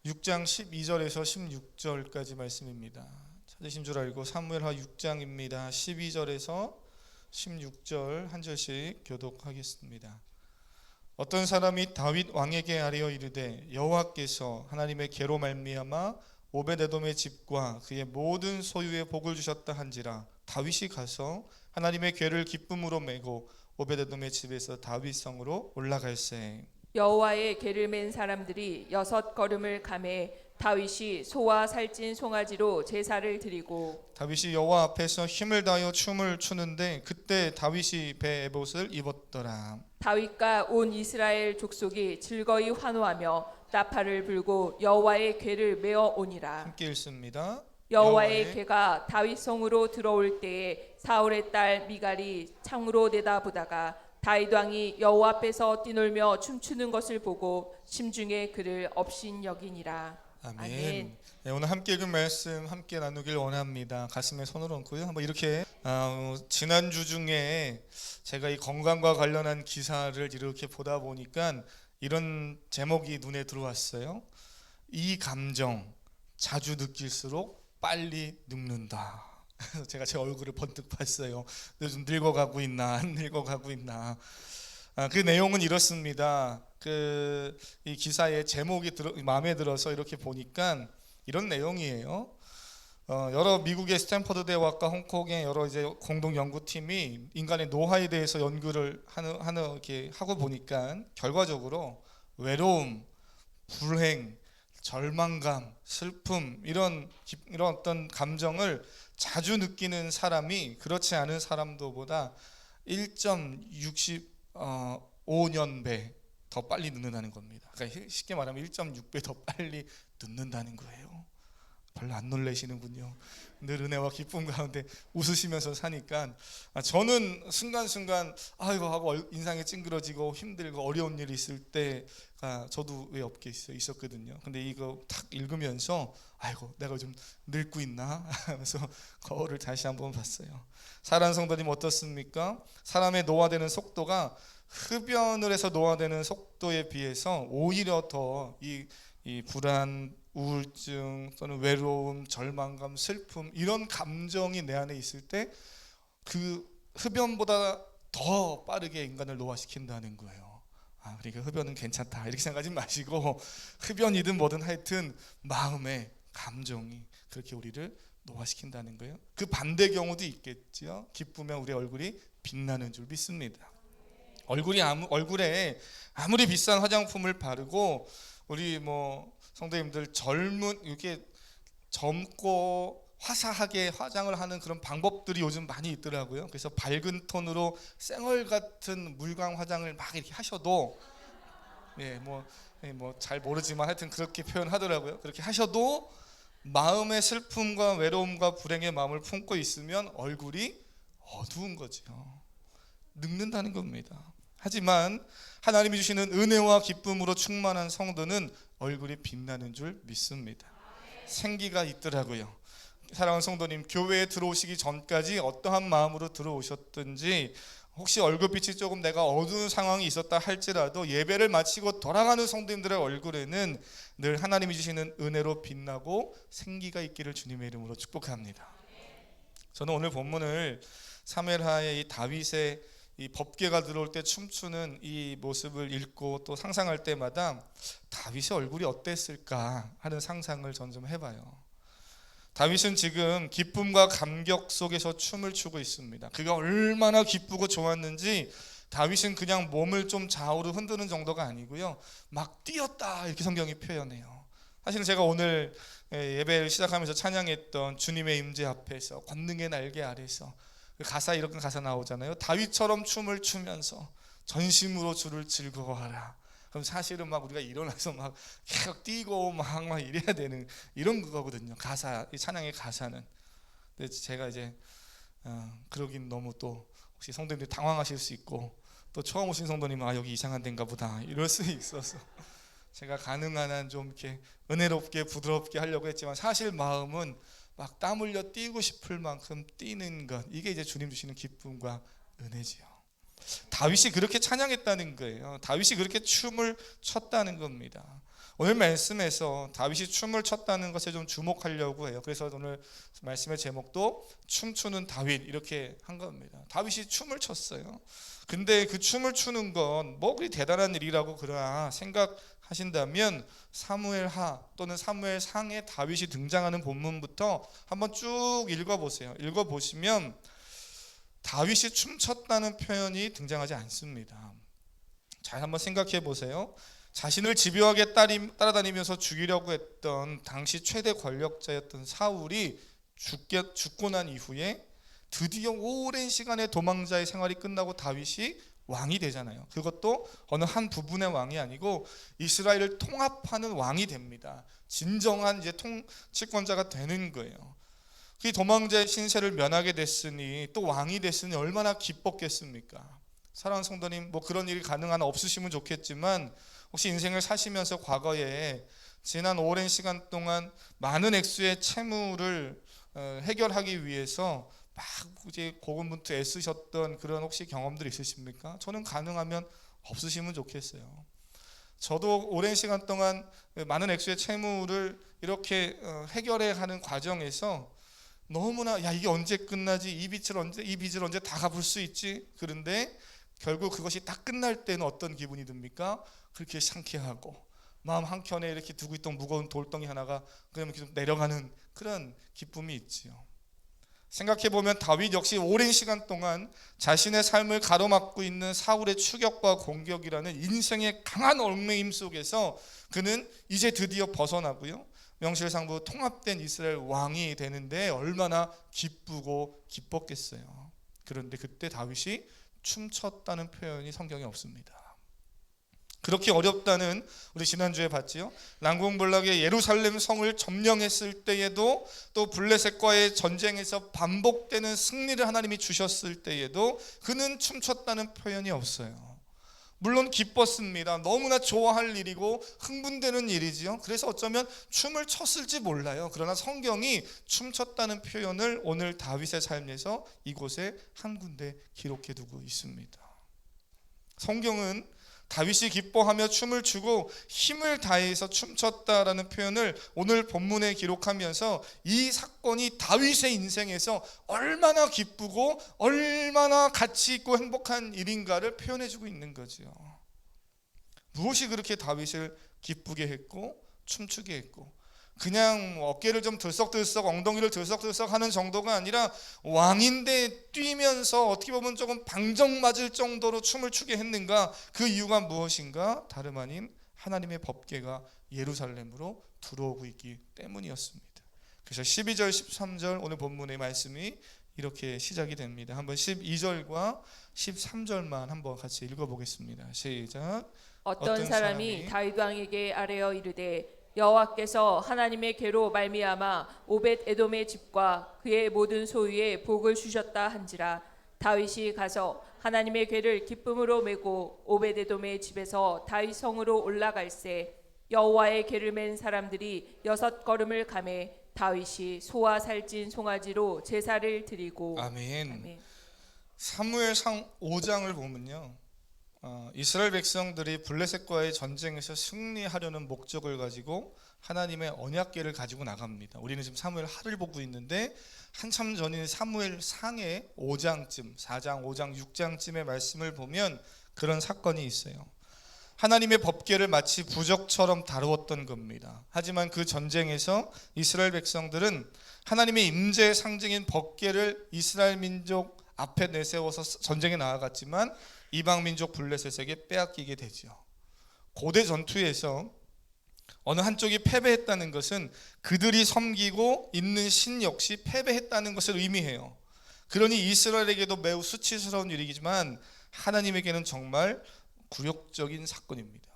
6장 12절에서 16절까지 말씀입니다. 찾으신 줄 알고 사무엘하 6장입니다. 12절에서 16절 한 절씩 교독하겠습니다. 어떤 사람이 다윗 왕에게 아뢰어 이르되 여호와께서 하나님의 계로 말미암아 오벳에돔의 집과 그의 모든 소유에 복을 주셨다 한지라 다윗이 가서 하나님의 궤를 기쁨으로 메고 오벳에돔의 집에서 다윗 성으로 올라갈세. 여호와의 궤를 맨 사람들이 6걸음을 가매 다윗이 소와 살찐 송아지로 제사를 드리고 다윗이 여호와 앞에서 힘을 다하여 춤을 추는데 그때 다윗이 배 에봇을 입었더라. 다윗과 온 이스라엘 족속이 즐거이 환호하며 나팔을 불고 여호와의 궤를 메어 오니라. 함께 읽습니다. 여호와의 궤가 다윗 성으로 들어올 때에 사울의 딸 미갈이 창으로 내다보다가 다윗 왕이 여호와 앞에서 뛰놀며 춤추는 것을 보고 심중에 그를 업신여기니라. 아멘. 네, 오늘 함께 읽은 말씀 함께 나누길 원합니다. 가슴에 손을 얹고요. 한번 이렇게 지난주 중에 제가 이 건강과 관련한 기사를 이렇게 보다 보니까 이런 제목이 눈에 들어왔어요. 이 감정 자주 느낄수록 빨리 늙는다. 제가 제 얼굴을 번뜩 봤어요. 요즘 늙어가고 있나 안 늙어가고 있나. 그 내용은 이렇습니다. 이 기사의 제목이 마음에 들어서 이렇게 보니까 이런 내용이에요. 여러 미국의 스탠퍼드 대학과 홍콩의 여러 이제 공동 연구팀이 인간의 노화에 대해서 연구를 하는 이렇게 하고 보니까 결과적으로 외로움, 불행, 절망감, 슬픔 이런 어떤 감정을 자주 느끼는 사람이 그렇지 않은 사람들보다 1.65년 배 더 빨리 늙는다는 겁니다. 그러니까 쉽게 말하면 1.6배 더 빨리 늙는다는 거예요. 별로 안 놀라시는군요. 늘 은혜와 기쁨 가운데 웃으시면서 사니까 저는 순간순간 아이고 하고 인상이 찡그러지고 힘들고 어려운 일이 있을 때가 저도 왜 없게 있었거든요. 근데 이거 탁 읽으면서 아이고 내가 좀 늙고 있나 하면서 거울을 다시 한번 봤어요. 사랑하는 성도님 어떻습니까? 사람의 노화되는 속도가 흡연을 해서 노화되는 속도에 비해서 오히려 더 이 불안, 우울증 또는 외로움, 절망감, 슬픔 이런 감정이 내 안에 있을 때 그 흡연보다 더 빠르게 인간을 노화시킨다는 거예요. 그러니까 흡연은 괜찮다 이렇게 생각하지 마시고 흡연이든 뭐든 하여튼 마음의 감정이 그렇게 우리를 노화시킨다는 거예요. 그 반대 경우도 있겠죠. 기쁘면 우리 얼굴이 빛나는 줄 믿습니다. 얼굴에 아무리 비싼 화장품을 바르고 우리 성도님들 이렇게 젊고 화사하게 화장을 하는 그런 방법들이 요즘 많이 있더라고요. 그래서 밝은 톤으로 쌩얼 같은 물광 화장을 막 이렇게 하셔도 잘 모르지만 하여튼 그렇게 표현하더라고요. 그렇게 하셔도 마음의 슬픔과 외로움과 불행의 마음을 품고 있으면 얼굴이 어두운 거죠. 늙는다는 겁니다. 하지만 하나님이 주시는 은혜와 기쁨으로 충만한 성도는 얼굴이 빛나는 줄 믿습니다. 생기가 있더라고요. 사랑하는 성도님, 교회에 들어오시기 전까지 어떠한 마음으로 들어오셨든지 혹시 얼굴빛이 조금 내가 어두운 상황이 있었다 할지라도 예배를 마치고 돌아가는 성도님들의 얼굴에는 늘 하나님이 주시는 은혜로 빛나고 생기가 있기를 주님의 이름으로 축복합니다. 저는 오늘 본문을 사무엘하의 이 다윗의 이 법궤가 들어올 때 춤추는 이 모습을 읽고 또 상상할 때마다 다윗의 얼굴이 어땠을까 하는 상상을 전 좀 해봐요. 다윗은 지금 기쁨과 감격 속에서 춤을 추고 있습니다. 그가 얼마나 기쁘고 좋았는지 다윗은 그냥 몸을 좀 좌우로 흔드는 정도가 아니고요, 막 뛰었다 이렇게 성경이 표현해요. 사실은 제가 오늘 예배를 시작하면서 찬양했던 주님의 임재 앞에서 권능의 날개 아래서 그 가사 이런 가사 나오잖아요. 다윗처럼 춤을 추면서 전심으로 주를 즐거워하라. 그럼 사실은 막 우리가 일어나서 막 계속 뛰고 막 이래야 되는 이런 거거든요. 이 찬양의 가사는. 근데 제가 이제 그러긴 너무 또 혹시 성도님들이 당황하실 수 있고 또 처음 오신 성도님은 여기 이상한 데인가 보다 이럴 수 있어서 제가 가능한 한 좀 이렇게 은혜롭게 부드럽게 하려고 했지만 사실 마음은 막 땀 흘려 뛰고 싶을 만큼 뛰는 것, 이게 이제 주님 주시는 기쁨과 은혜지요. 다윗이 그렇게 찬양했다는 거예요. 다윗이 그렇게 춤을 췄다는 겁니다. 오늘 말씀에서 다윗이 춤을 췄다는 것에 좀 주목하려고 해요. 그래서 오늘 말씀의 제목도 춤추는 다윗 이렇게 한 겁니다. 다윗이 춤을 췄어요. 근데 그 춤을 추는 건 뭐 그리 대단한 일이라고 그러나 생각하신다면 사무엘하 또는 사무엘상에 다윗이 등장하는 본문부터 한번 쭉 읽어보세요. 읽어보시면 다윗이 춤췄다는 표현이 등장하지 않습니다. 잘 한번 생각해 보세요. 자신을 집요하게 따라다니면서 죽이려고 했던 당시 최대 권력자였던 사울이 죽고 난 이후에 드디어 오랜 시간의 도망자의 생활이 끝나고 다윗이 왕이 되잖아요. 그것도 어느 한 부분의 왕이 아니고 이스라엘을 통합하는 왕이 됩니다. 진정한 이제 통치권자가 되는 거예요. 그 도망자의 신세를 면하게 됐으니 또 왕이 됐으니 얼마나 기뻤겠습니까? 사랑하는 성도님, 뭐 그런 일이 가능한 없으시면 좋겠지만 혹시 인생을 사시면서 과거에 지난 오랜 시간 동안 많은 액수의 채무를 해결하기 위해서 막 이제 고군분투 애쓰셨던 그런 혹시 경험들이 있으십니까? 저는 가능하면 없으시면 좋겠어요. 저도 오랜 시간 동안 많은 액수의 채무를 이렇게 해결해 가는 과정에서 너무나 야 이게 언제 끝나지? 이 빚을 언제 다 갚을 수 있지? 그런데 결국 그것이 딱 끝날 때는 어떤 기분이 듭니까? 그렇게 상쾌하고 마음 한켠에 이렇게 두고 있던 무거운 돌덩이 하나가 그냥 이렇게 내려가는 그런 기쁨이 있지요. 생각해보면 다윗 역시 오랜 시간 동안 자신의 삶을 가로막고 있는 사울의 추격과 공격이라는 인생의 강한 얽매임 속에서 그는 이제 드디어 벗어나고요, 명실상부 통합된 이스라엘 왕이 되는데 얼마나 기쁘고 기뻤겠어요. 그런데 그때 다윗이 춤췄다는 표현이 성경에 없습니다. 그렇게 어렵다는 우리 지난주에 봤지요. 난공불락의 예루살렘 성을 점령했을 때에도 또 블레셋과의 전쟁에서 반복되는 승리를 하나님이 주셨을 때에도 그는 춤췄다는 표현이 없어요. 물론 기뻤습니다. 너무나 좋아할 일이고 흥분되는 일이지요. 그래서 어쩌면 춤을 췄을지 몰라요. 그러나 성경이 춤췄다는 표현을 오늘 다윗의 삶에서 이곳에 한 군데 기록해 두고 있습니다. 성경은 다윗이 기뻐하며 춤을 추고 힘을 다해서 춤췄다라는 표현을 오늘 본문에 기록하면서 이 사건이 다윗의 인생에서 얼마나 기쁘고 얼마나 가치 있고 행복한 일인가를 표현해주고 있는 거죠. 무엇이 그렇게 다윗을 기쁘게 했고 춤추게 했고, 그냥 어깨를 좀 들썩들썩 엉덩이를 들썩들썩 하는 정도가 아니라 왕인데 뛰면서 어떻게 보면 조금 방정 맞을 정도로 춤을 추게 했는가? 그 이유가 무엇인가? 다름 아닌 하나님의 법궤가 예루살렘으로 들어오고 있기 때문이었습니다. 그래서 12절 13절 오늘 본문의 말씀이 이렇게 시작이 됩니다. 한번 12절과 13절만 한번 같이 읽어보겠습니다. 시작. 어떤 사람이 다윗 왕에게 아뢰어 이르되 여호와께서 하나님의 궤로 말미암아 오벳 에돔의 집과 그의 모든 소유에 복을 주셨다 한지라. 다윗이 가서 하나님의 궤를 기쁨으로 메고 오벳 에돔의 집에서 다윗 성으로 올라갈새 여호와의 궤를 맨 사람들이 6걸음을 가매 다윗이 소와 살찐 송아지로 제사를 드리고. 아멘. 아멘. 사무엘상 5장을 보면요, 이스라엘 백성들이 블레셋과의 전쟁에서 승리하려는 목적을 가지고 하나님의 언약궤를 가지고 나갑니다. 우리는 지금 사무엘하를 보고 있는데 한참 전인 사무엘상의 5장쯤 4장 5장 6장쯤의 말씀을 보면 그런 사건이 있어요. 하나님의 법궤를 마치 부적처럼 다루었던 겁니다. 하지만 그 전쟁에서 이스라엘 백성들은 하나님의 임재의 상징인 법궤를 이스라엘 민족 앞에 내세워서 전쟁에 나아갔지만 이방 민족 블레셋에게 빼앗기게 되죠. 고대 전투에서 어느 한쪽이 패배했다는 것은 그들이 섬기고 있는 신 역시 패배했다는 것을 의미해요. 그러니 이스라엘에게도 매우 수치스러운 일이지만 하나님에게는 정말 굴욕적인 사건입니다.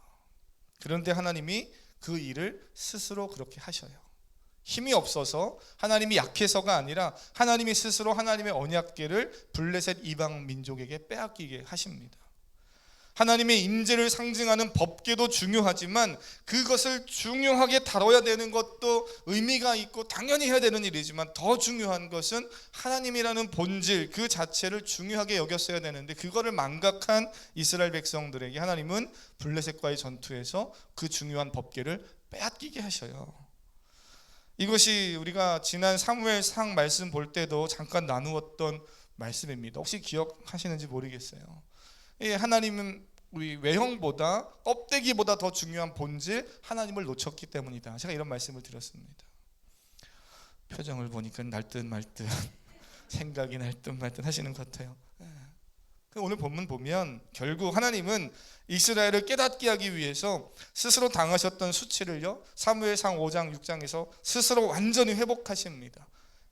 그런데 하나님이 그 일을 스스로 그렇게 하셔요. 힘이 없어서, 하나님이 약해서가 아니라 하나님이 스스로 하나님의 언약궤를 블레셋 이방 민족에게 빼앗기게 하십니다. 하나님의 임재를 상징하는 법궤도 중요하지만 그것을 중요하게 다뤄야 되는 것도 의미가 있고 당연히 해야 되는 일이지만 더 중요한 것은 하나님이라는 본질 그 자체를 중요하게 여겼어야 되는데 그거를 망각한 이스라엘 백성들에게 하나님은 블레셋과의 전투에서 그 중요한 법궤를 빼앗기게 하셔요. 이것이 우리가 지난 사무엘상 말씀 볼 때도 잠깐 나누었던 말씀입니다. 혹시 기억하시는지 모르겠어요. 하나님은 우리 외형보다 껍데기보다 더 중요한 본질 하나님을 놓쳤기 때문이다. 제가 이런 말씀을 드렸습니다. 표정을 보니까 날 듯 말 듯 생각이 날 듯 말 듯 하시는 것 같아요. 오늘 본문 보면 결국 하나님은 이스라엘을 깨닫게 하기 위해서 스스로 당하셨던 수치를요, 사무엘상 5장 6장에서 스스로 완전히 회복하십니다.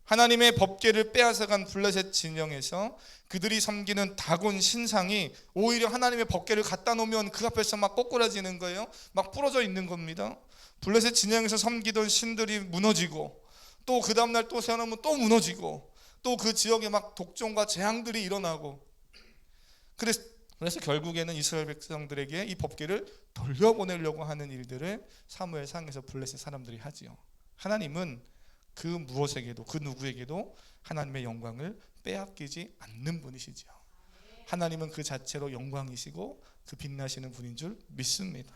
하나님의 법궤를 빼앗아간 블레셋 진영에서 그들이 섬기는 다곤 신상이 오히려 하나님의 법궤를 갖다 놓으면 그 앞에서 막 꼬꾸라지는 거예요. 막 부러져 있는 겁니다. 블레셋 진영에서 섬기던 신들이 무너지고, 또 그 다음날 또 세워놓으면 또 무너지고, 또 그 지역에 막 독종과 재앙들이 일어나고, 그래서 결국에는 이스라엘 백성들에게 이 법궤를 돌려보내려고 하는 일들을 사무엘상에서 블레셋 사람들이 하지요. 하나님은 그 무엇에게도, 그 누구에게도 하나님의 영광을 빼앗기지 않는 분이시죠. 하나님은 그 자체로 영광이시고 그 빛나시는 분인 줄 믿습니다.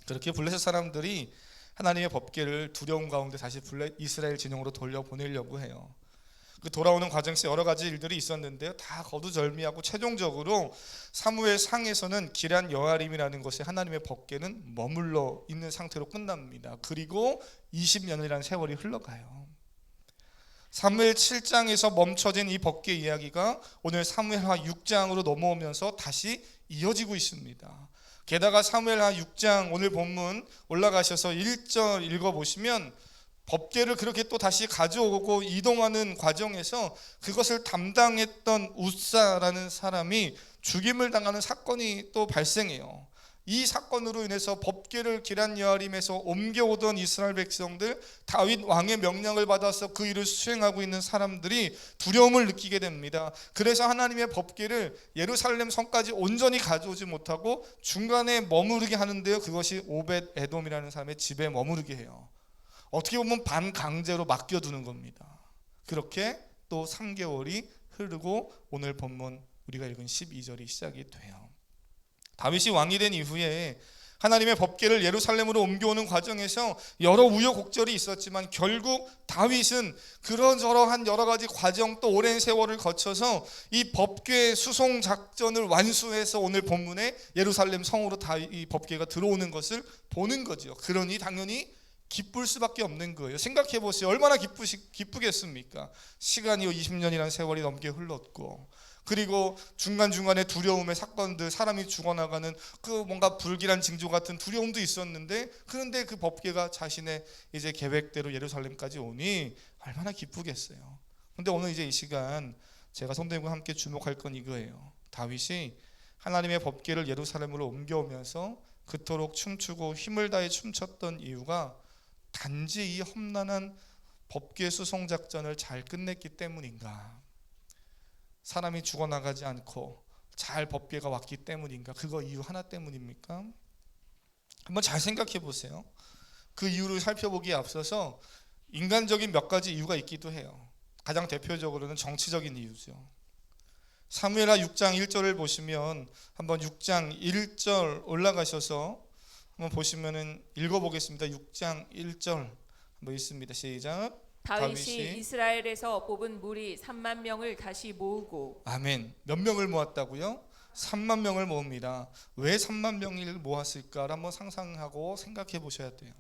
그렇게 블레셋 사람들이 하나님의 법궤를 두려움 가운데 다시 이스라엘 진영으로 돌려보내려고 해요. 그 돌아오는 과정에서 여러 가지 일들이 있었는데요, 다 거두절미하고 최종적으로 사무엘상에서는 기럇 여아림이라는 곳에 하나님의 법궤는 머물러 있는 상태로 끝납니다. 그리고 20년이라는 세월이 흘러가요. 사무엘 7장에서 멈춰진 이 법궤 이야기가 오늘 사무엘하 6장으로 넘어오면서 다시 이어지고 있습니다. 게다가 사무엘하 6장 오늘 본문 올라가셔서 1절 읽어보시면 법궤를 그렇게 또 다시 가져오고 이동하는 과정에서 그것을 담당했던 웃사라는 사람이 죽임을 당하는 사건이 또 발생해요. 이 사건으로 인해서 법궤를 기럇 여아림에서 옮겨오던 이스라엘 백성들, 다윗 왕의 명령을 받아서 그 일을 수행하고 있는 사람들이 두려움을 느끼게 됩니다. 그래서 하나님의 법궤를 예루살렘 성까지 온전히 가져오지 못하고 중간에 머무르게 하는데요, 그것이 오벳 에돔이라는 사람의 집에 머무르게 해요. 어떻게 보면 반강제로 맡겨두는 겁니다. 그렇게 또 3개월이 흐르고 오늘 본문 우리가 읽은 12절이 시작이 돼요. 다윗이 왕이 된 이후에 하나님의 법궤를 예루살렘으로 옮겨오는 과정에서 여러 우여곡절이 있었지만 결국 다윗은 그런저러한 여러 가지 과정, 또 오랜 세월을 거쳐서 이 법궤 수송 작전을 완수해서 오늘 본문에 예루살렘 성으로 이 법궤가 들어오는 것을 보는 거죠. 그러니 당연히 기쁠 수밖에 없는 거예요. 생각해 보세요. 얼마나 기쁘겠습니까? 시간이 20년이라는 세월이 넘게 흘렀고, 그리고 중간중간에 두려움의 사건들, 사람이 죽어나가는 그 뭔가 불길한 징조 같은 두려움도 있었는데, 그런데 그 법궤가 자신의 이제 계획대로 예루살렘까지 오니 얼마나 기쁘겠어요. 그런데 오늘 이제 이 시간 제가 성도님과 함께 주목할 건 이거예요. 다윗이 하나님의 법궤를 예루살렘으로 옮겨오면서 그토록 춤추고 힘을 다해 춤췄던 이유가 단지 이 험난한 법궤 수송 작전을 잘 끝냈기 때문인가? 사람이 죽어나가지 않고 잘 법궤가 왔기 때문인가? 그거 이유 하나 때문입니까? 한번 잘 생각해 보세요. 그 이유를 살펴보기에 앞서서 인간적인 몇 가지 이유가 있기도 해요. 가장 대표적으로는 정치적인 이유죠. 사무엘하 6장 1절을 보시면 한번 6장 1절 올라가셔서 한번 보시면은 읽어보겠습니다. 6장 1절 한번 읽습니다. 시작. 다윗이 이스라엘에서 뽑은 무리 3만 명을 다시 모으고. 아멘. 몇 명을 모았다고요? 3만 명을 모읍니다. 왜 3만 명을 모았을까를 한번 상상하고 생각해 보셔야 돼요.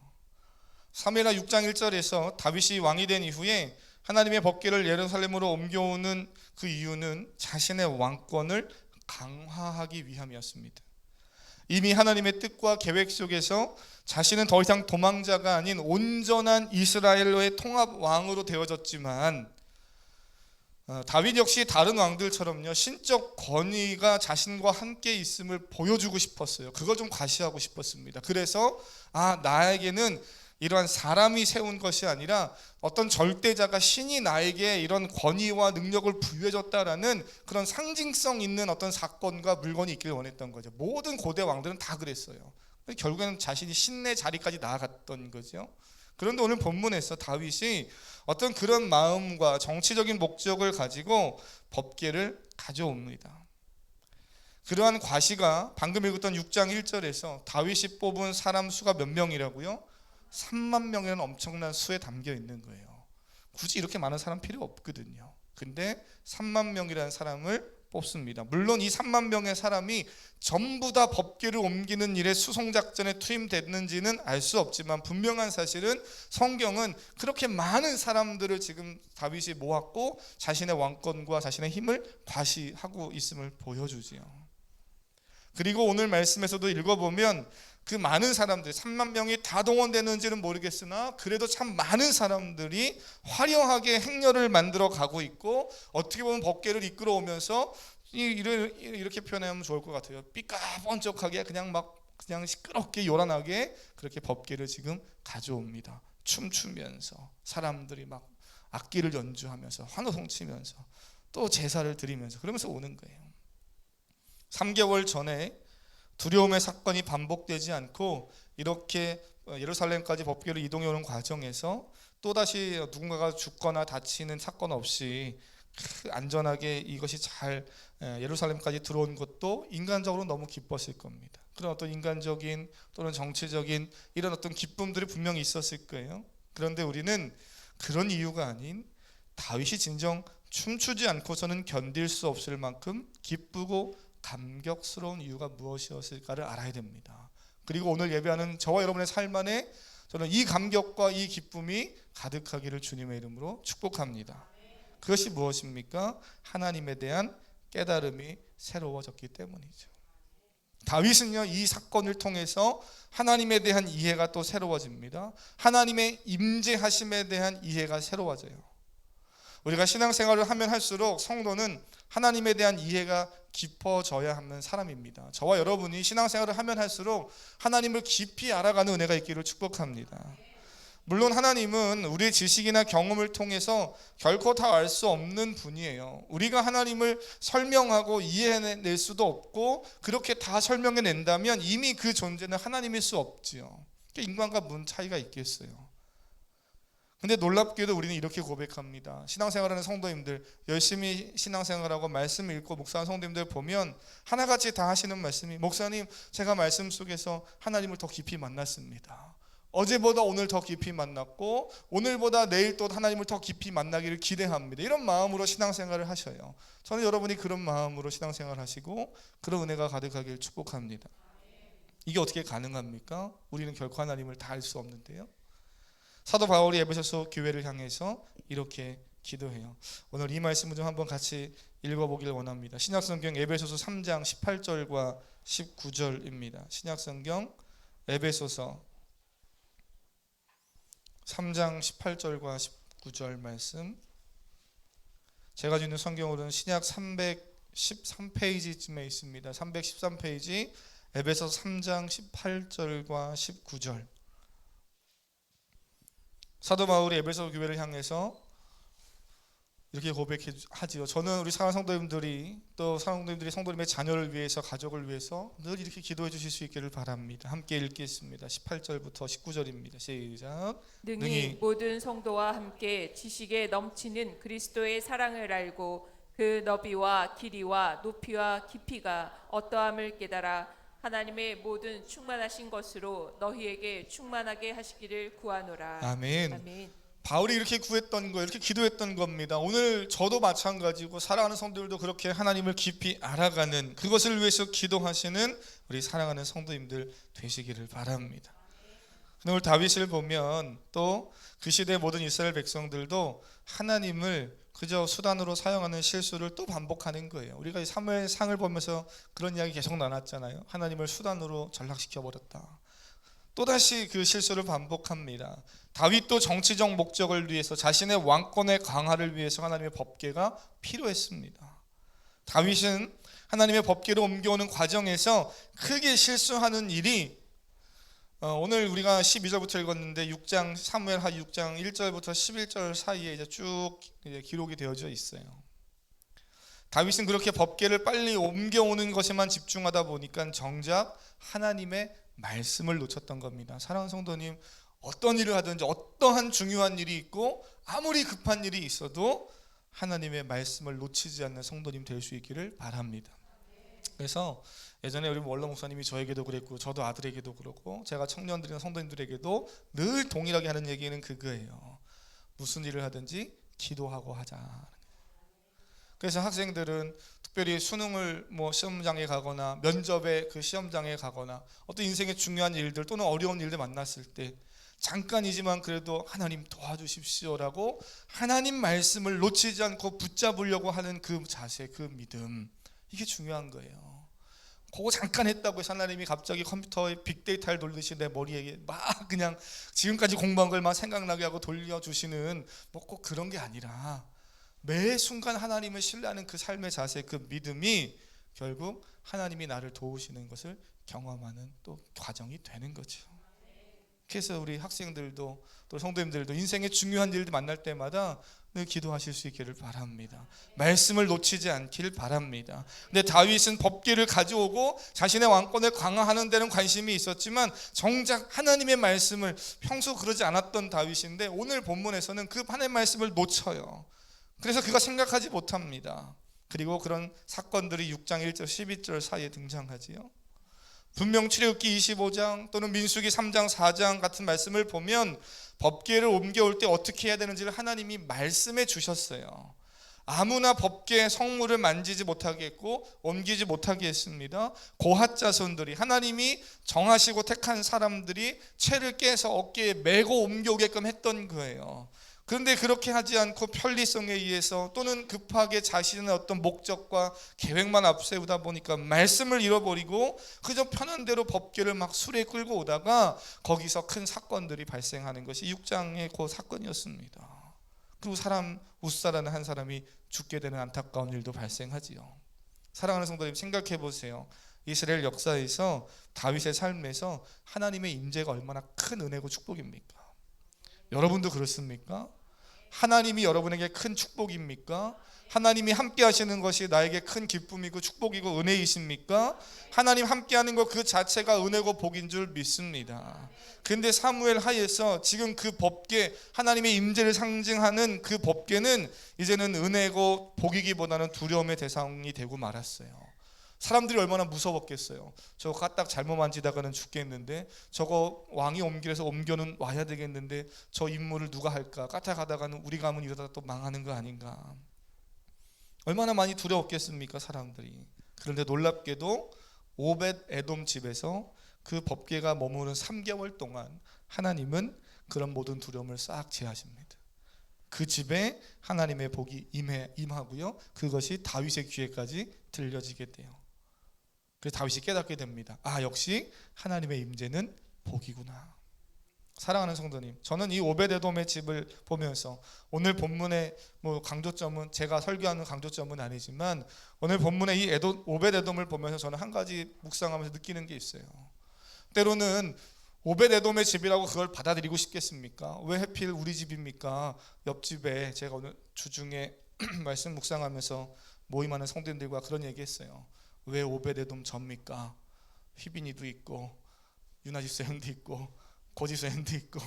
사무엘하 6장 1절에서 다윗이 왕이 된 이후에 하나님의 법궤를 예루살렘으로 옮겨오는 그 이유는 자신의 왕권을 강화하기 위함이었습니다. 이미 하나님의 뜻과 계획 속에서 자신은 더 이상 도망자가 아닌 온전한 이스라엘의 통합 왕으로 되어졌지만, 다윗 역시 다른 왕들처럼요, 신적 권위가 자신과 함께 있음을 보여주고 싶었어요. 그걸 좀 과시하고 싶었습니다. 그래서 나에게는 이러한 사람이 세운 것이 아니라 어떤 절대자가, 신이 나에게 이런 권위와 능력을 부여해줬다라는 그런 상징성 있는 어떤 사건과 물건이 있기를 원했던 거죠. 모든 고대 왕들은 다 그랬어요. 결국에는 자신이 신의 자리까지 나아갔던 거죠. 그런데 오늘 본문에서 다윗이 어떤 그런 마음과 정치적인 목적을 가지고 법궤를 가져옵니다. 그러한 과시가 방금 읽었던 6장 1절에서 다윗이 뽑은 사람 수가 몇 명이라고요? 3만 명이라는 엄청난 수에 담겨 있는 거예요. 굳이 이렇게 많은 사람 필요 없거든요. 근데 3만 명이라는 사람을 뽑습니다. 물론 이 3만 명의 사람이 전부 다 법궤를 옮기는 일에 수송작전에 투입됐는지는 알 수 없지만 분명한 사실은 성경은 그렇게 많은 사람들을 지금 다윗이 모았고 자신의 왕권과 자신의 힘을 과시하고 있음을 보여주지요. 그리고 오늘 말씀에서도 읽어보면 그 많은 사람들 3만 명이 다 동원되는지는 모르겠으나 그래도 참 많은 사람들이 화려하게 행렬을 만들어 가고 있고 어떻게 보면 법궤를 이끌어 오면서 이렇게 표현하면 좋을 것 같아요. 삐까번쩍하게 그냥 시끄럽게 요란하게 그렇게 법궤를 지금 가져옵니다. 춤추면서 사람들이 막 악기를 연주하면서 환호성 치면서 또 제사를 드리면서 그러면서 오는 거예요. 3개월 전에 두려움의 사건이 반복되지 않고 이렇게 예루살렘까지 법궤를 이동해 오는 과정에서 또다시 누군가가 죽거나 다치는 사건 없이 안전하게 이것이 잘 예루살렘까지 들어온 것도 인간적으로 너무 기뻤을 겁니다. 그런 어떤 인간적인 또는 정치적인 이런 어떤 기쁨들이 분명히 있었을 거예요. 그런데 우리는 그런 이유가 아닌 다윗이 진정 춤추지 않고서는 견딜 수 없을 만큼 기쁘고 감격스러운 이유가 무엇이었을까를 알아야 됩니다. 그리고 오늘 예배하는 저와 여러분의 삶 안에 저는 이 감격과 이 기쁨이 가득하기를 주님의 이름으로 축복합니다. 그것이 무엇입니까? 하나님에 대한 깨달음이 새로워졌기 때문이죠. 다윗은요, 이 사건을 통해서 하나님에 대한 이해가 또 새로워집니다. 하나님의 임재하심에 대한 이해가 새로워져요. 우리가 신앙생활을 하면 할수록 성도는 하나님에 대한 이해가 깊어져야 하는 사람입니다. 저와 여러분이 신앙생활을 하면 할수록 하나님을 깊이 알아가는 은혜가 있기를 축복합니다. 물론 하나님은 우리의 지식이나 경험을 통해서 결코 다 알 수 없는 분이에요. 우리가 하나님을 설명하고 이해해낼 수도 없고 그렇게 다 설명해낸다면 이미 그 존재는 하나님일 수 없지요. 인간과 무슨 차이가 있겠어요. 근데 놀랍게도 우리는 이렇게 고백합니다. 신앙생활하는 성도님들, 열심히 신앙생활하고 말씀 읽고 목사하는 성도님들 보면 하나같이 다 하시는 말씀이, 목사님 제가 말씀 속에서 하나님을 더 깊이 만났습니다. 어제보다 오늘 더 깊이 만났고 오늘보다 내일 또 하나님을 더 깊이 만나기를 기대합니다. 이런 마음으로 신앙생활을 하셔요. 저는 여러분이 그런 마음으로 신앙생활 하시고 그런 은혜가 가득하길 축복합니다. 이게 어떻게 가능합니까? 우리는 결코 하나님을 다 알 수 없는데요. 사도 바울이 에베소서 교회를 향해서 이렇게 기도해요. 오늘 이 말씀을 좀 한번 같이 읽어보길 원합니다. 신약성경 에베소서 3장 18절과 19절입니다. 신약성경 에베소서 3장 18절과 19절 말씀. 제가 가지고 있는 성경으로는 신약 313페이지쯤에 있습니다. 313페이지 에베소서 3장 18절과 19절. 사도 바울이 에베소 교회를 향해서 이렇게 고백하지요. 저는 우리 사랑하는 성도님들이 또 성도님들이 성도님의 자녀를 위해서 가족을 위해서 늘 이렇게 기도해 주실 수 있기를 바랍니다. 함께 읽겠습니다. 18절부터 19절입니다. 시작. 능히 모든 성도와 함께 지식에 넘치는 그리스도의 사랑을 알고 그 너비와 길이와 높이와 깊이가 어떠함을 깨달아 하나님의 모든 충만하신 것으로 너희에게 충만하게 하시기를 구하노라. 아멘. 아멘. 바울이 이렇게 구했던 거, 이렇게 기도했던 겁니다. 오늘 저도 마찬가지고 사랑하는 성도들도 그렇게 하나님을 깊이 알아가는 그것을 위해서 기도하시는 우리 사랑하는 성도님들 되시기를 바랍니다. 오늘 다윗을 보면 또 그 시대의 모든 이스라엘 백성들도 하나님을 그저 수단으로 사용하는 실수를 또 반복하는 거예요. 우리가 이 사무엘상을 보면서 그런 이야기 계속 나눴잖아요. 하나님을 수단으로 전락시켜버렸다. 또다시 그 실수를 반복합니다. 다윗도 정치적 목적을 위해서 자신의 왕권의 강화를 위해서 하나님의 법궤가 필요했습니다. 다윗은 하나님의 법궤를 옮겨오는 과정에서 크게 실수하는 일이 오늘 우리가 12절부터 읽었는데 6장 사무엘하 6장 1절부터 11절 사이에 이제 쭉 기록이 되어져 있어요. 다윗은 그렇게 법궤를 빨리 옮겨오는 것에만 집중하다 보니까 정작 하나님의 말씀을 놓쳤던 겁니다. 사랑하는 성도님, 어떤 일을 하든지 어떠한 중요한 일이 있고 아무리 급한 일이 있어도 하나님의 말씀을 놓치지 않는 성도님 될 수 있기를 바랍니다. 그래서 예전에 우리 원로 목사님이 저에게도 그랬고 저도 아들에게도 그러고 제가 청년들이나 성도님들에게도 늘 동일하게 하는 얘기는 그거예요. 무슨 일을 하든지 기도하고 하자. 그래서 학생들은 특별히 수능을 시험장에 가거나 면접에 그 시험장에 가거나 어떤 인생의 중요한 일들 또는 어려운 일들 만났을 때 잠깐이지만 그래도 하나님 도와주십시오라고 하나님 말씀을 놓치지 않고 붙잡으려고 하는 그 자세, 그 믿음, 이게 중요한 거예요. 그거 잠깐 했다고 해서 하나님이 갑자기 컴퓨터에 빅데이터를 돌리듯이 내 머리에 막 그냥 지금까지 공부한 걸 막 생각나게 하고 돌려주시는 꼭 그런 게 아니라 매 순간 하나님을 신뢰하는 그 삶의 자세, 그 믿음이 결국 하나님이 나를 도우시는 것을 경험하는 또 과정이 되는 거죠. 그래서 우리 학생들도 또 성도님들도 인생의 중요한 일들 만날 때마다 늘 기도하실 수 있기를 바랍니다. 말씀을 놓치지 않기를 바랍니다. 근데 다윗은 법궤를 가져오고 자신의 왕권을 강화하는 데는 관심이 있었지만 정작 하나님의 말씀을 평소 그러지 않았던 다윗인데 오늘 본문에서는 그 하나님의 말씀을 놓쳐요. 그래서 그가 생각하지 못합니다. 그리고 그런 사건들이 6장 1절 12절 사이에 등장하지요. 분명 출애굽기 25장 또는 민수기 3장 4장 같은 말씀을 보면 법궤를 옮겨올 때 어떻게 해야 되는지를 하나님이 말씀해 주셨어요. 아무나 법궤 성물을 만지지 못하게 했고 옮기지 못하게 했습니다. 고핫 자손들이 하나님이 정하시고 택한 사람들이 채를 깨서 어깨에 메고 옮겨오게끔 했던 거예요. 그런데 그렇게 하지 않고 편리성에 의해서 또는 급하게 자신의 어떤 목적과 계획만 앞세우다 보니까 말씀을 잃어버리고 그저 편한 대로 법궤를 막 수레에 끌고 오다가 거기서 큰 사건들이 발생하는 것이 6장의 그 사건이었습니다. 그리고 웃사라는 한 사람이 죽게 되는 안타까운 일도 발생하지요. 사랑하는 성도님, 생각해 보세요. 이스라엘 역사에서 다윗의 삶에서 하나님의 임재가 얼마나 큰 은혜고 축복입니까? 여러분도 그렇습니까? 하나님이 여러분에게 큰 축복입니까? 하나님이 함께 하시는 것이 나에게 큰 기쁨이고 축복이고 은혜이십니까? 하나님 함께 하는 것 그 자체가 은혜고 복인 줄 믿습니다. 그런데 사무엘 하에서 지금 그 법궤, 하나님의 임재를 상징하는 그 법궤는 이제는 은혜고 복이기보다는 두려움의 대상이 되고 말았어요. 사람들이 얼마나 무서웠겠어요. 저거 까딱 잘못 만지다가는 죽겠는데, 저거 왕이 옮기려서 옮겨는 와야 되겠는데 저 임무를 누가 할까? 까딱하다가는 우리 가문 이러다가 또 망하는 거 아닌가? 얼마나 많이 두려웠겠습니까, 사람들이. 그런데 놀랍게도 오벳 에돔 집에서 그 법궤가 머무는 3개월 동안 하나님은 그런 모든 두려움을 싹 제하십니다. 그 집에 하나님의 복이 임하고요, 그것이 다윗의 귀에까지 들려지게 돼요. 그래서 다윗이 깨닫게 됩니다. 아, 역시 하나님의 임재는 복이구나. 사랑하는 성도님, 저는 이 오벳에돔의 집을 보면서 오늘 본문의 강조점은, 제가 설교하는 강조점은 아니지만 오늘 본문의 이 오벳에돔을 보면서 저는 한 가지 묵상하면서 느끼는 게 있어요. 때로는 오벳에돔의 집이라고 그걸 받아들이고 싶겠습니까? 왜 하필 우리 집입니까? 옆집에 제가 오늘 주중에 말씀 묵상하면서 모임하는 성도님들과 그런 얘기했어요. 왜 오벳에돔 접니까? 휘빈이도 있고 유나집사 형도 있고 고집사 형도 있고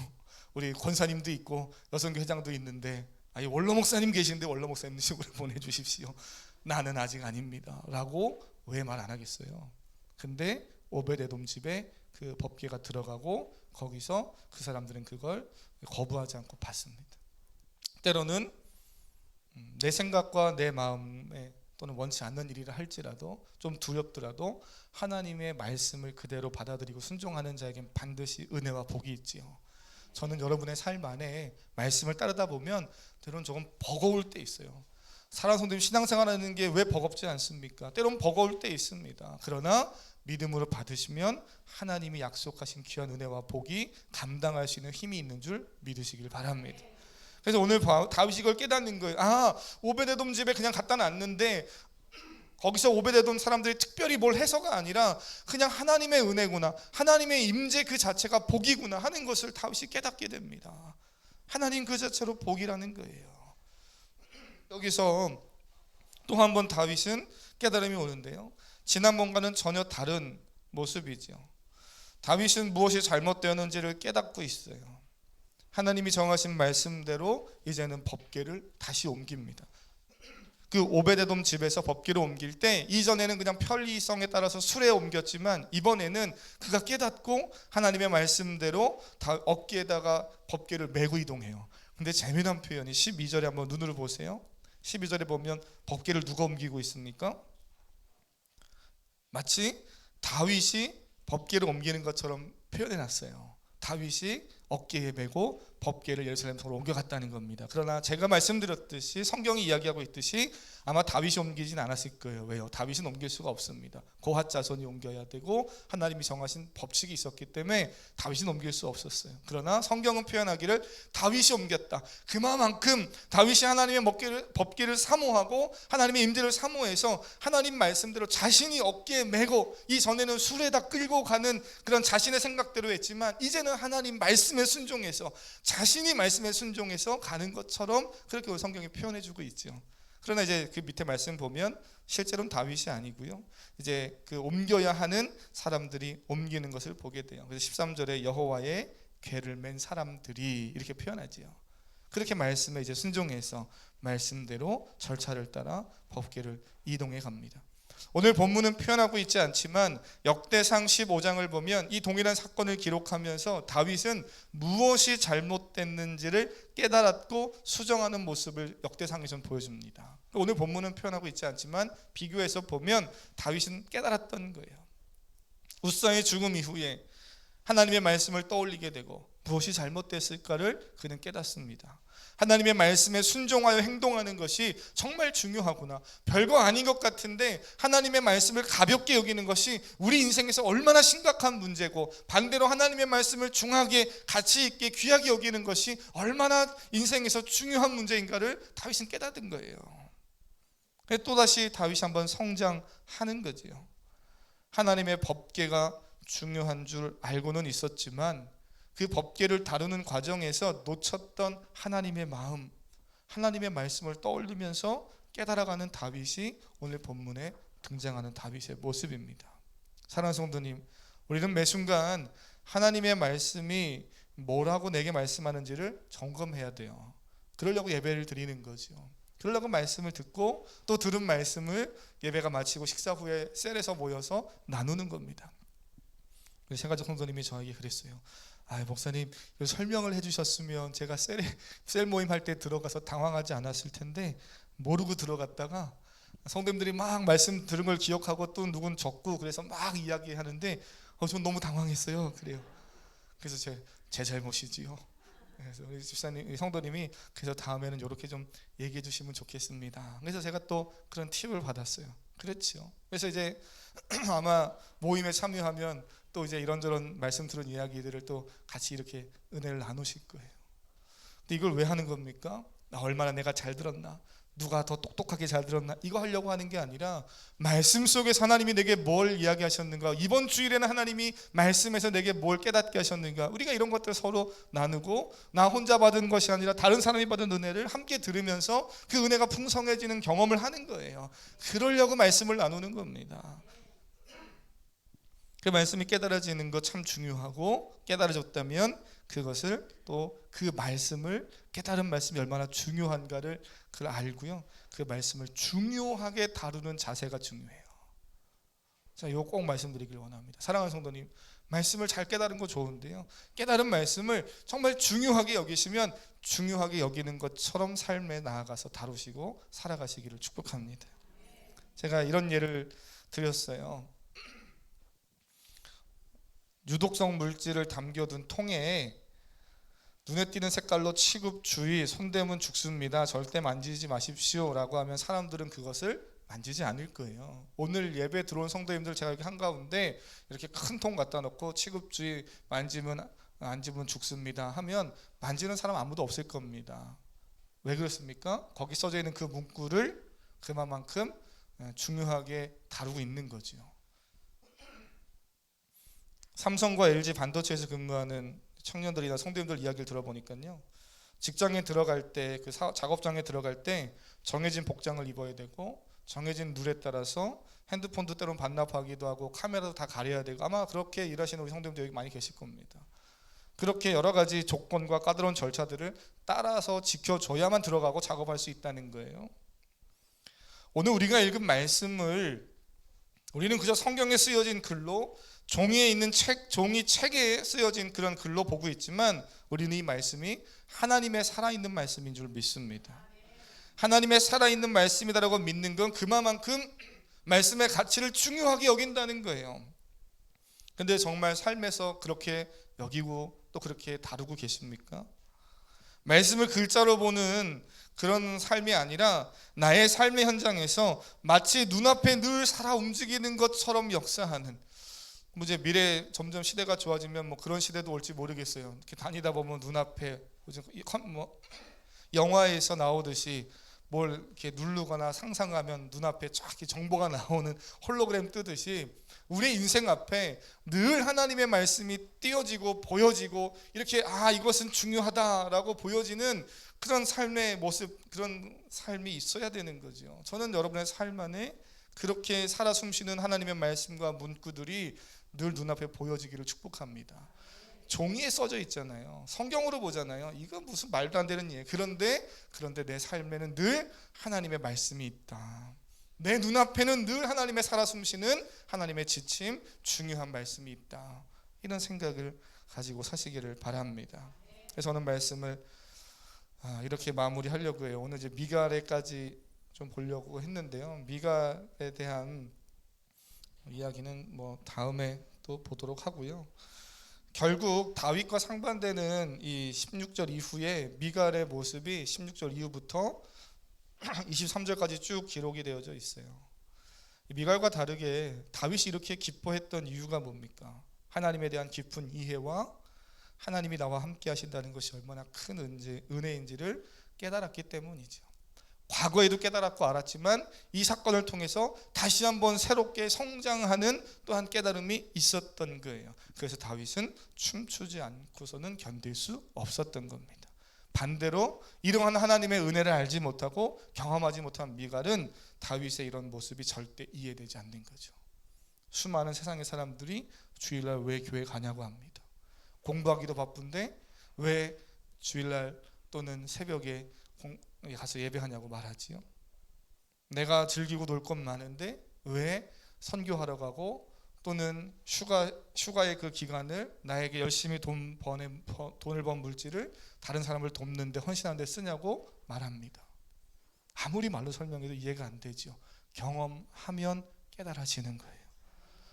우리 권사님도 있고 여성교 회장도 있는데, 아니 원로 목사님 계신데 원로 목사님 식으로 보내주십시오. 나는 아직 아닙니다 라고 왜 말 안 하겠어요? 근데 오벳에돔 집에 그 법궤가 들어가고 거기서 그 사람들은 그걸 거부하지 않고 받습니다. 때로는 내 생각과 내 마음에 또는 원치 않는 일이라 할지라도 좀 두렵더라도 하나님의 말씀을 그대로 받아들이고 순종하는 자에겐 반드시 은혜와 복이 있지요. 저는 여러분의 삶 안에 말씀을 따르다 보면 때로는 조금 버거울 때 있어요. 사랑하는 성도님, 신앙생활하는 게 왜 버겁지 않습니까? 때로는 버거울 때 있습니다. 그러나 믿음으로 받으시면 하나님이 약속하신 귀한 은혜와 복이 감당할 수 있는 힘이 있는 줄 믿으시길 바랍니다. 그래서 오늘 다윗이 이걸 깨닫는 거예요. 아, 오벳에돔 집에 그냥 갖다 놨는데 거기서 오벳에돔 사람들이 특별히 뭘 해서가 아니라 그냥 하나님의 은혜구나, 하나님의 임재 그 자체가 복이구나 하는 것을 다윗이 깨닫게 됩니다. 하나님 그 자체로 복이라는 거예요. 여기서 또 한 번 다윗은 깨달음이 오는데요, 지난번과는 전혀 다른 모습이죠. 다윗은 무엇이 잘못되었는지를 깨닫고 있어요. 하나님이 정하신 말씀대로 이제는 법궤를 다시 옮깁니다. 그 오베데돔 집에서 법궤를 옮길 때 이전에는 그냥 편리성에 따라서 수레에 옮겼지만 이번에는 그가 깨닫고 하나님의 말씀대로 다 어깨에다가 법궤를 메고 이동해요. 근데 재미난 표현이 12절에 한번 눈으로 보세요. 12절에 보면 법궤를 누가 옮기고 있습니까? 마치 다윗이 법궤를 옮기는 것처럼 표현해 놨어요. 다윗이 어깨에 메고 법궤를 예루살렘으로 옮겨갔다는 겁니다. 그러나 제가 말씀드렸듯이 성경이 이야기하고 있듯이 아마 다윗이 옮기진 않았을 거예요. 왜요? 다윗은 옮길 수가 없습니다. 고핫 자손이 옮겨야 되고 하나님이 정하신 법칙이 있었기 때문에 다윗은 옮길 수 없었어요. 그러나 성경은 표현하기를 다윗이 옮겼다. 그만큼 다윗이 하나님의 법궤를 사모하고 하나님의 임재를 사모해서 하나님 말씀대로 자신이 어깨에 메고, 이전에는 수레다 끌고 가는 그런 자신의 생각대로 했지만 이제는 하나님 말씀에 순종해서 자신이 말씀에 순종해서 가는 것처럼 그렇게 성경이 표현해주고 있죠. 그러나 이제 그 밑에 말씀 보면 실제로는 다윗이 아니고요, 이제 그 옮겨야 하는 사람들이 옮기는 것을 보게 돼요. 그래서 13절에 여호와의 궤를 맨 사람들이 이렇게 표현하지요. 그렇게 말씀에 이제 순종해서 말씀대로 절차를 따라 법궤를 이동해 갑니다. 오늘 본문은 표현하고 있지 않지만 역대상 15장을 보면 이 동일한 사건을 기록하면서 다윗은 무엇이 잘못됐는지를 깨달았고 수정하는 모습을 역대상에서는 보여줍니다. 오늘 본문은 표현하고 있지 않지만 비교해서 보면 다윗은 깨달았던 거예요. 우사의 죽음 이후에 하나님의 말씀을 떠올리게 되고 무엇이 잘못됐을까를 그는 깨닫습니다. 하나님의 말씀에 순종하여 행동하는 것이 정말 중요하구나. 별거 아닌 것 같은데 하나님의 말씀을 가볍게 여기는 것이 우리 인생에서 얼마나 심각한 문제고, 반대로 하나님의 말씀을 중하게 가치 있게 귀하게 여기는 것이 얼마나 인생에서 중요한 문제인가를 다윗은 깨닫은 거예요. 그래서 또다시 다윗이 한번 성장하는 거지요. 하나님의 법궤가 중요한 줄 알고는 있었지만 그 법궤를 다루는 과정에서 놓쳤던 하나님의 마음, 하나님의 말씀을 떠올리면서 깨달아가는 다윗이 오늘 본문에 등장하는 다윗의 모습입니다. 사랑하는 성도님, 우리는 매 순간 하나님의 말씀이 뭐라고 내게 말씀하는지를 점검해야 돼요. 그러려고 예배를 드리는 거죠. 그러려고 말씀을 듣고 또 들은 말씀을 예배가 마치고 식사 후에 셀에서 모여서 나누는 겁니다. 세가족 성도님이 저에게 그랬어요. 목사님, 설명을 해주셨으면 제가 셀 모임 할 때 들어가서 당황하지 않았을 텐데 모르고 들어갔다가 성도님들이 막 말씀 들은 걸 기억하고 또 누군 적고 그래서 막 이야기하는데 전 너무 당황했어요. 그래요. 그래서 제 잘못이지요. 그래서 우리 집사님, 성도님이 그래서 다음에는 이렇게 좀 얘기해 주시면 좋겠습니다. 그래서 제가 또 그런 팁을 받았어요. 그렇죠. 그래서 이제 아마 모임에 참여하면 또 이제 이런저런 말씀 들은 이야기들을 또 같이 이렇게 은혜를 나누실 거예요. 근데 이걸 왜 하는 겁니까? 얼마나 내가 잘 들었나, 누가 더 똑똑하게 잘 들었나, 이거 하려고 하는 게 아니라 말씀 속에서 하나님이 내게 뭘 이야기하셨는가, 이번 주일에는 하나님이 말씀에서 내게 뭘 깨닫게 하셨는가, 우리가 이런 것들 서로 나누고 나 혼자 받은 것이 아니라 다른 사람이 받은 은혜를 함께 들으면서 그 은혜가 풍성해지는 경험을 하는 거예요. 그러려고 말씀을 나누는 겁니다. 그 말씀이 깨달아지는 것 참 중요하고, 깨달아졌다면 그것을 또 그 말씀을, 깨달은 말씀이 얼마나 중요한가를 그걸 알고요, 그 말씀을 중요하게 다루는 자세가 중요해요. 자, 이거 꼭 말씀드리길 원합니다. 사랑하는 성도님, 말씀을 잘 깨달은 거 좋은데요, 깨달은 말씀을 정말 중요하게 여기시면 중요하게 여기는 것처럼 삶에 나아가서 다루시고 살아가시기를 축복합니다. 제가 이런 예를 드렸어요. 유독성 물질을 담겨둔 통에 눈에 띄는 색깔로 취급 주의, 손대면 죽습니다, 절대 만지지 마십시오 라고 하면 사람들은 그것을 만지지 않을 거예요. 오늘 예배 들어온 성도님들 제가 여기 한가운데 이렇게 큰 통 갖다 놓고 취급 주의, 만지면 죽습니다 하면 만지는 사람 아무도 없을 겁니다. 왜 그렇습니까? 거기 써져 있는 그 문구를 그만큼 중요하게 다루고 있는 거죠. 삼성과 LG 반도체에서 근무하는 청년들이나 성도님들 이야기를 들어보니까요, 직장에 들어갈 때, 그 작업장에 들어갈 때 정해진 복장을 입어야 되고, 정해진 룰에 따라서 핸드폰도 때로는 반납하기도 하고 카메라도 다 가려야 되고, 아마 그렇게 일하시는 우리 성도님들 여기 많이 계실 겁니다. 그렇게 여러 가지 조건과 까다로운 절차들을 따라서 지켜줘야만 들어가고 작업할 수 있다는 거예요. 오늘 우리가 읽은 말씀을 우리는 그저 성경에 쓰여진 글로 종이에 있는 종이 책에 쓰여진 그런 글로 보고 있지만 우리는 이 말씀이 하나님의 살아있는 말씀인 줄 믿습니다. 하나님의 살아있는 말씀이다라고 믿는 건 그만큼 말씀의 가치를 중요하게 여긴다는 거예요. 근데 정말 삶에서 그렇게 여기고 또 그렇게 다루고 계십니까? 말씀을 글자로 보는 그런 삶이 아니라 나의 삶의 현장에서 마치 눈앞에 늘 살아 움직이는 것처럼 역사하는, 이제 미래 점점 시대가 좋아지면 뭐 그런 시대도 올지 모르겠어요. 이렇게 다니다 보면 눈앞에 뭐 영화에서 나오듯이 뭘 이렇게 누르거나 상상하면 눈앞에 쫙 정보가 나오는 홀로그램 뜨듯이 우리 인생 앞에 늘 하나님의 말씀이 띄어지고 보여지고 이렇게 이것은 중요하다라고 보여지는 그런 삶의 모습, 그런 삶이 있어야 되는 거죠. 저는 여러분의 삶 안에 그렇게 살아 숨쉬는 하나님의 말씀과 문구들이 늘 눈앞에 보여지기를 축복합니다. 종이에 써져 있잖아요. 성경으로 보잖아요. 이거 무슨 말도 안 되는 일. 그런데 내 삶에는 늘 하나님의 말씀이 있다. 내 눈앞에는 늘 하나님의 살아 숨쉬는 하나님의 지침, 중요한 말씀이 있다. 이런 생각을 가지고 사시기를 바랍니다. 그래서 저는 말씀을 이렇게 마무리하려고 해요. 오늘 이제 미갈에까지 좀 보려고 했는데요. 미갈에 대한 이야기는 뭐 다음에 또 보도록 하고요. 결국 다윗과 상반되는 이 16절 이후에 미갈의 모습이 16절 이후부터 23절까지 쭉 기록이 되어져 있어요. 미갈과 다르게 다윗이 이렇게 기뻐했던 이유가 뭡니까? 하나님에 대한 깊은 이해와 하나님이 나와 함께 하신다는 것이 얼마나 큰 은혜인지를 깨달았기 때문이죠. 과거에도 깨달았고 알았지만 이 사건을 통해서 다시 한번 새롭게 성장하는 또한 깨달음이 있었던 거예요. 그래서 다윗은 춤추지 않고서는 견딜 수 없었던 겁니다. 반대로 이러한 하나님의 은혜를 알지 못하고 경험하지 못한 미갈은 다윗의 이런 모습이 절대 이해되지 않는 거죠. 수많은 세상의 사람들이 주일날 왜 교회 가냐고 합니다. 공부하기도 바쁜데 왜 주일날 또는 새벽에 가서 예배하냐고 말하지요. 내가 즐기고 놀 것 많은데 왜 선교하러 가고 또는 휴가의 그 기간을 나에게 열심히 돈을 번 물질을 다른 사람을 돕는 데 헌신하는 데 쓰냐고 말합니다. 아무리 말로 설명해도 이해가 안 되죠. 경험하면 깨달아지는 거예요.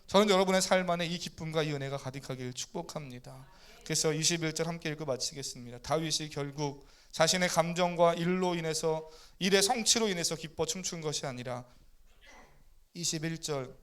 저는 여러분의 삶 안에 이 기쁨과 이 은혜가 가득하길 축복합니다. 그래서 21절 함께 읽고 마치겠습니다. 다윗이 결국 자신의 감정과 일의 성취로 인해서 기뻐 춤춘 것이 아니라 21절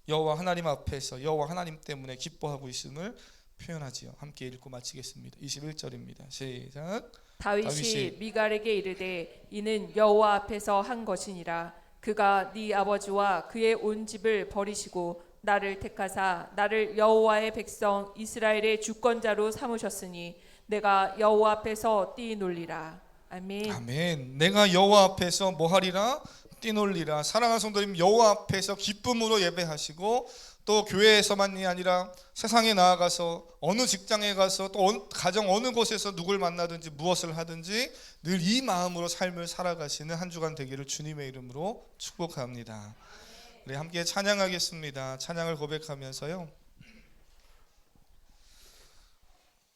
여호와 하나님 앞에서 여호와 하나님 때문에 기뻐하고 있음을 표현하지요. 함께 읽고 마치겠습니다. 21절입니다. 시작. 다윗이 미갈에게 이르되 이는 여호와 앞에서 한 것이니라. 그가 네 아버지와 그의 온 집을 버리시고 나를 택하사 나를 여호와의 백성 이스라엘의 주권자로 삼으셨으니 내가 여호와 앞에서 뛰놀리라. 아멘. 아멘. 내가 여호와 앞에서 뭐하리라? 뛰놀리라. 사랑하는 성도님, 여호와 앞에서 기쁨으로 예배하시고 또 교회에서만이 아니라 세상에 나아가서 어느 직장에 가서 또 가정 어느 곳에서 누굴 만나든지 무엇을 하든지 늘 이 마음으로 삶을 살아가시는 한 주간 되기를 주님의 이름으로 축복합니다. 우리 함께 찬양하겠습니다. 찬양을 고백하면서요,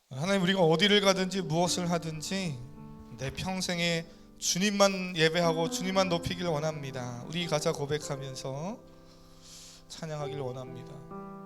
하나님, 우리가 어디를 가든지 무엇을 하든지 내 평생에 주님만 예배하고 주님만 높이길 원합니다. 우리 가사 고백하면서 찬양하길 원합니다.